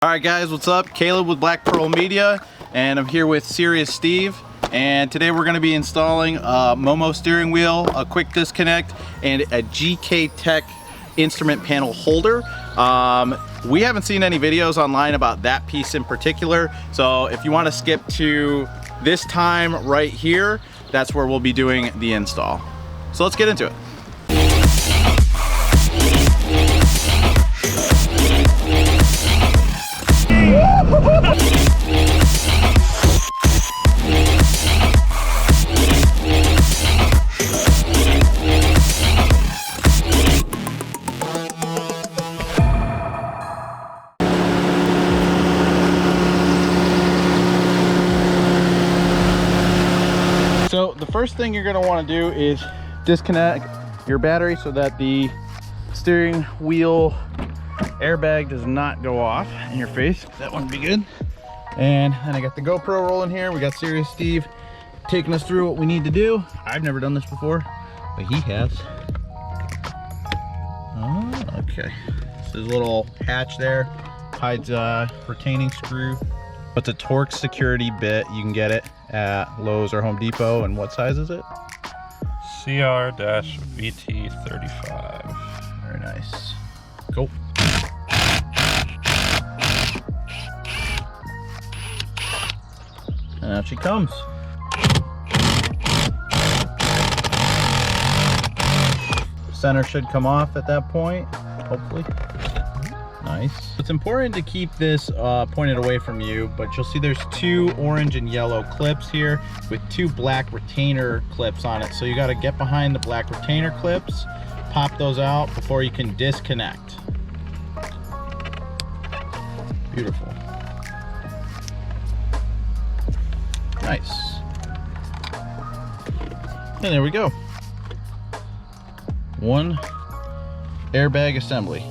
Alright guys, what's up? Caleb with Black Pearl Media, and I'm here with Serious Steve, and today we're going to be installing a Momo steering wheel, a quick disconnect, and a gktech instrument panel holder. We haven't seen any videos online about that piece in particular, so if you want to skip to this time right here, that's where we'll be doing the install. So let's get into it. So the first thing you're going to want to do is disconnect your battery so that the steering wheel airbag does not go off in your face. That wouldn't be good. And then I got the GoPro rolling here. We got Serious Steve taking us through what we need to do. I've never done this before, but he has. Oh, okay. So there's a little hatch there, hides a retaining screw. It's a Torx security bit. You can get it at Lowe's or Home Depot. And what size is it? CR-VT35. Very nice. Cool. And out she comes. Center should come off at that point, hopefully. Nice. It's important to keep this pointed away from you, but you'll see there's two orange and yellow clips here with two black retainer clips on it. So you got to get behind the black retainer clips, pop those out before you can disconnect. Beautiful. Nice. And there we go. One airbag assembly.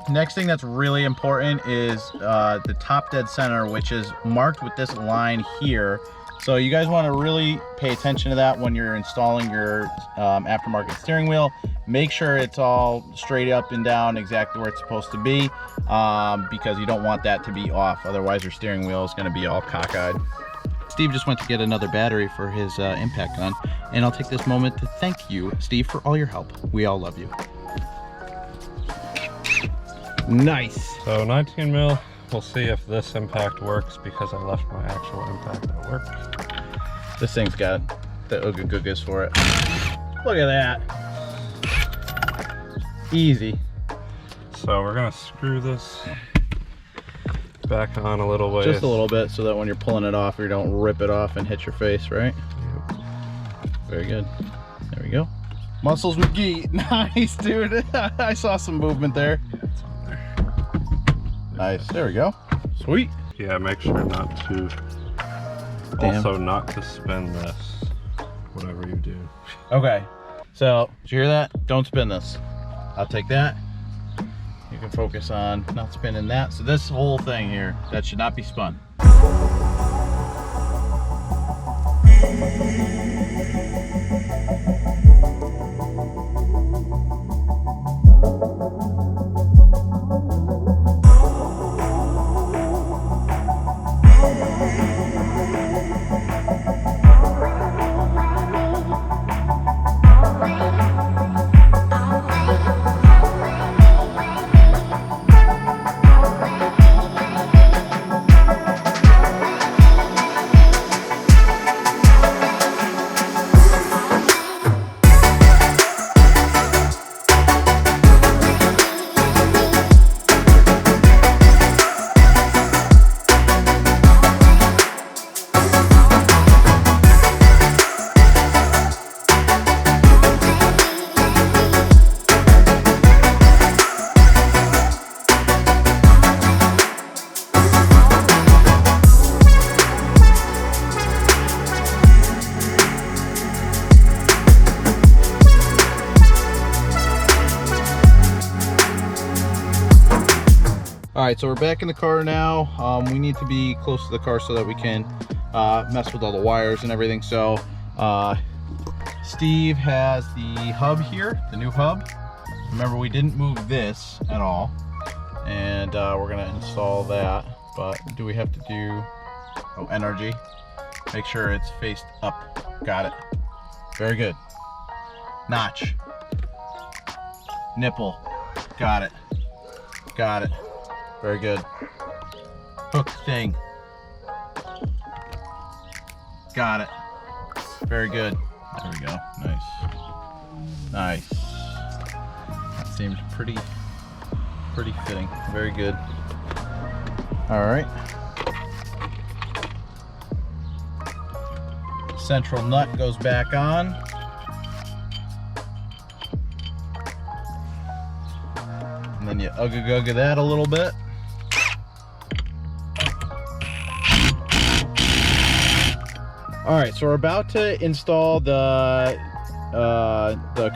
Next thing that's really important is the top dead center, which is marked with this line here. So you guys want to really pay attention to that when you're installing your aftermarket steering wheel. Make sure it's all straight up and down exactly where it's supposed to be, because you don't want that to be off. Otherwise your steering wheel is going to be all cockeyed. Steve just went to get another battery for his impact gun, and I'll take this moment to thank you, Steve, for all your help. We all love you. Nice. So 19 mil, we'll see if this impact works because I left my actual impact at work. This thing's got the ooga googas for it. Look at that. Easy. So we're gonna screw this back on a little ways. Just a little bit so that when you're pulling it off, you don't rip it off and hit your face, right? Yep. Very good. There we go. Muscles with Geet. Nice, dude. I saw some movement there. Nice. There we go. Sweet. Yeah, make sure not to. Damn. Also, not to spin this, whatever you do. Okay. So, did you hear that? Don't spin this. I'll take that. You can focus on not spinning that. So this whole thing here, that should not be spun. All right, so we're back in the car now. We need to be close to the car so that we can mess with all the wires and everything. So Steve has the hub here, the new hub. Remember, we didn't move this at all. and we're gonna install that. But do we have to do, oh, energy? Make sure it's faced up. Got it. Very good. Notch. Nipple. Got it. Got it. Very good. Hook thing. Got it. Very good. There we go. Nice. Nice. That seems pretty fitting. Very good. All right. Central nut goes back on. And then you ugga-gugga that a little bit. All right, so we're about to install the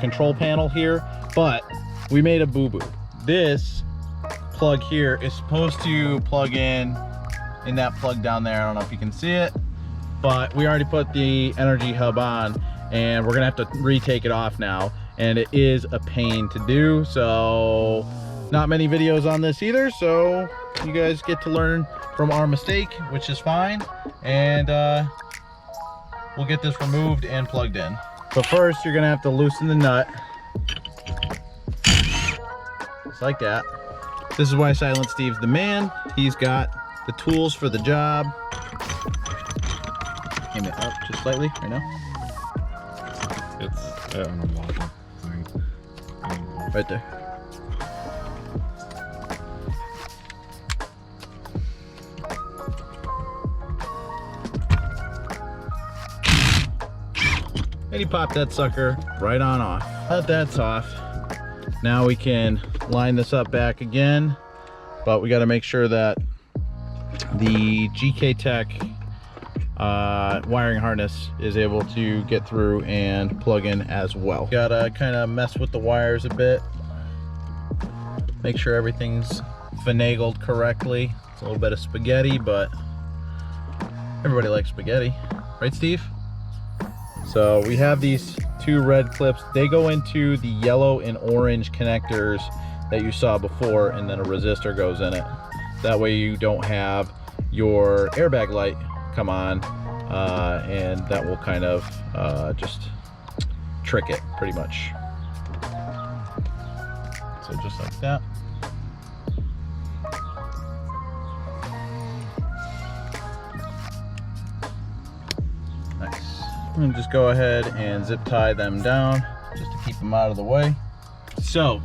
control panel here, but we made a boo-boo. This plug here is supposed to plug in that plug down there. I don't know if you can see it, but we already put the energy hub on, and we're gonna have to retake it off now, and it is a pain to do. So not many videos on this either, so you guys get to learn from our mistake, which is fine, and we'll get this removed and plugged in. But first, you're gonna have to loosen the nut. Just like that. This is why Silent Steve's the man. He's got the tools for the job. Aim it up just slightly, right now. It's an unlockable thing. Right there. And you pop that sucker right on off. Now that's off, now we can line this up back again, but we got to make sure that the gktech wiring harness is able to get through and plug in as well. Gotta kind of mess with the wires a bit, make sure everything's finagled correctly. It's a little bit of spaghetti, but everybody likes spaghetti, right, Steve? So we have these two red clips. They go into the yellow and orange connectors that you saw before, and then a resistor goes in it. That way you don't have your airbag light come on, and that will kind of just trick it pretty much. So just like that. Nice. And just go ahead and zip tie them down just to keep them out of the way. So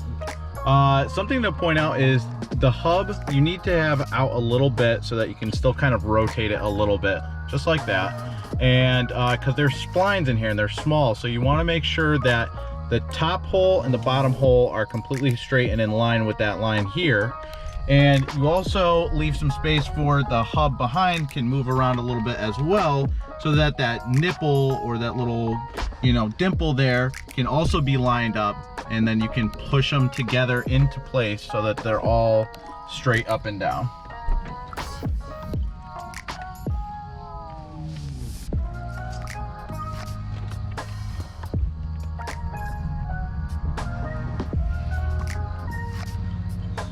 something to point out is the hub, you need to have out a little bit so that you can still kind of rotate it a little bit, just like that. And because there's splines in here and they're small, so you want to make sure that the top hole and the bottom hole are completely straight and in line with that line here. And you also leave some space for the hub behind can move around a little bit as well, so that that nipple or that little, you know, dimple there can also be lined up, and then you can push them together into place so that they're all straight up and down.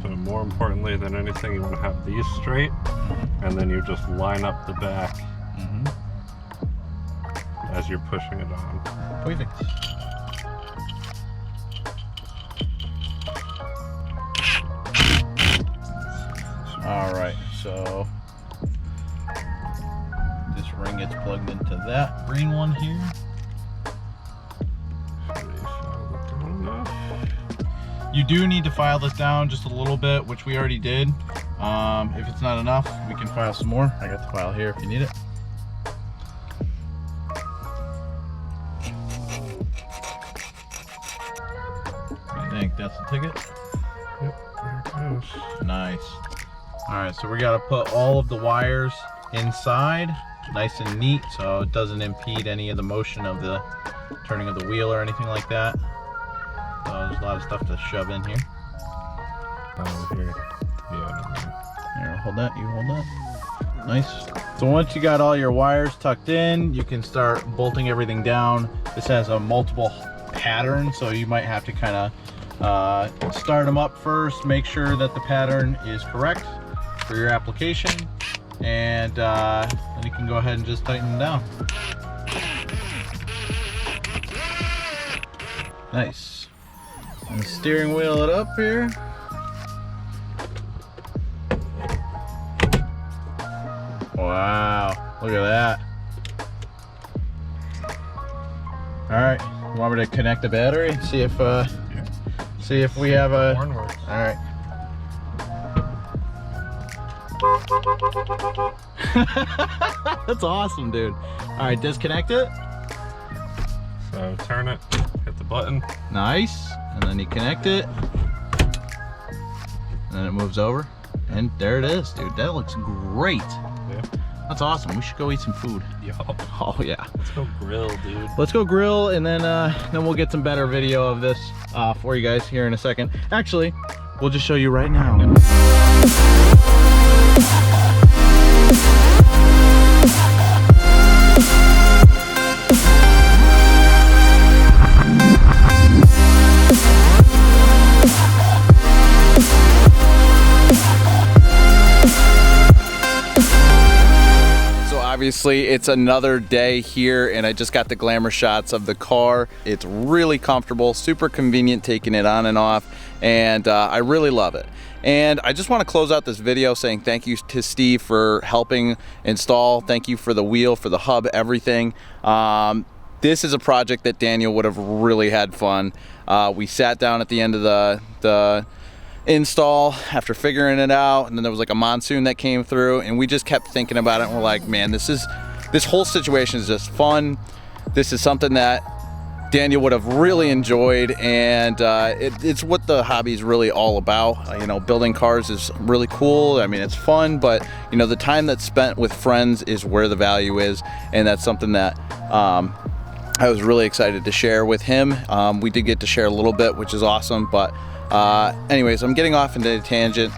So more importantly than anything, you want to have these straight, and then you just line up the back as you're pushing it on. Perfect. All right, so this ring gets plugged into that green one here. You do need to file this down just a little bit, which we already did. If it's not enough, we can file some more. I got the file here if you need it. I think that's the ticket. Yep, there it goes. Nice. All right, so we got to put all of the wires inside, nice and neat, so it doesn't impede any of the motion of the turning of the wheel or anything like that. So there's a lot of stuff to shove in here. Here. Yeah. Here, hold that, you hold that. Nice. So once you got all your wires tucked in, you can start bolting everything down. This has a multiple pattern, so you might have to kind of Start them up first, make sure that the pattern is correct for your application, and then you can go ahead and just tighten them down. Nice. And steering wheel it up here. Wow, look at that. All right, you want me to connect the battery and see if we have a. Horn works. All right. That's awesome, dude. All right, disconnect it. So turn it, hit the button. Nice, and then you connect it, and then it moves over, and there it is, dude. That looks great. Yeah. That's awesome. We should go eat some food. Yup. Oh yeah. Let's go grill, dude. Let's go grill, and then we'll get some better video of this for you guys here in a second. Actually, we'll just show you right now. Obviously, it's another day here, and I just got the glamour shots of the car. It's really comfortable, super convenient taking it on and off, and I really love it. And I just want to close out this video saying thank you to Steve for helping install. Thank you for the wheel, for the hub, everything. This is a project that Daniel would have really had fun. We sat down at the end of the install after figuring it out, and then there was like a monsoon that came through, and we just kept thinking about it, and we're like, man, this whole situation is just fun. This is something that Daniel would have really enjoyed, and it's what the hobby is really all about. You know, building cars is really cool. I mean, it's fun, but you know, the time that's spent with friends is where the value is, and that's something that I was really excited to share with him. We did get to share a little bit, which is awesome, but anyways, I'm getting off into a tangent.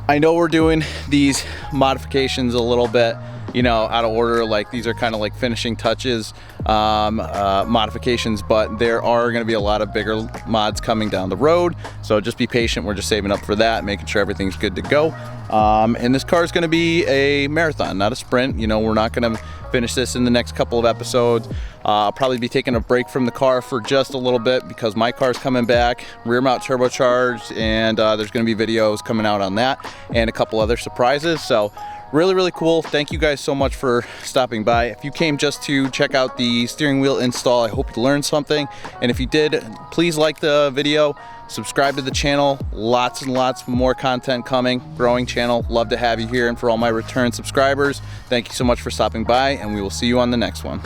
I know we're doing these modifications a little bit, you know, out of order. Like, these are kind of like finishing touches, modifications, but there are going to be a lot of bigger mods coming down the road. So just be patient. We're just saving up for that, making sure everything's good to go. And this car is going to be a marathon, not a sprint. You know, we're not going to finish this in the next couple of episodes. I'll probably be taking a break from the car for just a little bit because my car's coming back, rear mount turbocharged, and there's going to be videos coming out on that and a couple other surprises. So really, really cool. Thank you guys so much for stopping by. If you came just to check out the steering wheel install, I hope you learned something. And if you did, please like the video, subscribe to the channel. Lots and lots more content coming. Growing channel. Love to have you here. And for all my return subscribers, thank you so much for stopping by, and we will see you on the next one.